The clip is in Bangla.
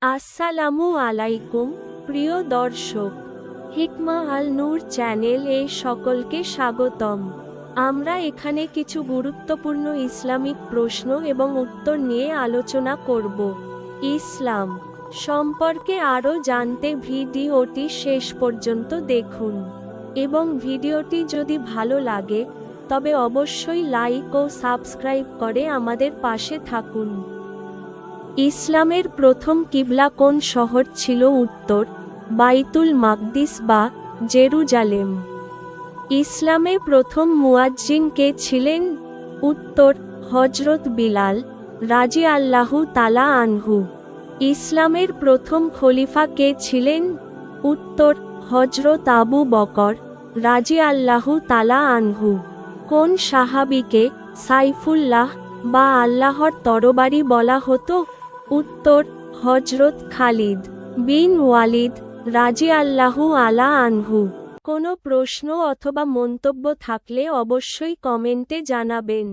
আসসালামু আলাইকুম প্রিয় দর্শক, হিকমা আল নূর চ্যানেল এ সকলকে স্বাগতম। আমরা এখানে কিছু গুরুত্বপূর্ণ ইসলামিক প্রশ্ন এবং উত্তর নিয়ে আলোচনা করব। ইসলাম সম্পর্কে আরও জানতে ভিডিওটি শেষ পর্যন্ত দেখুন এবং ভিডিওটি যদি ভালো লাগে তবে অবশ্যই লাইক ও সাবস্ক্রাইব করে আমাদের পাশে থাকুন। ইসলামের প্রথম কিবলা কোন শহর ছিল? উত্তর, বাইতুল মাকদিস বা জেরুজালেম। ইসলামে প্রথম মুয়াজ্জিন কে ছিলেন? উত্তর, হযরত বিলাল রাদিয়াল্লাহু তাআলা আনহু। ইসলামের প্রথম খলিফা কে ছিলেন? উত্তর, হযরত আবু বকর রাদিয়াল্লাহু তাআলা আনহু। কোন সাহাবীকে সাইফুল্লাহ বা আল্লাহর তরবারি বলা হতো? উত্তর, হযরত খালিদ বিন ওয়ালিদ রাদিয়াল্লাহু আলা আনহু। কোনো প্রশ্ন অথবা মন্তব্য থাকলে অবশ্যই কমেন্টে জানাবেন।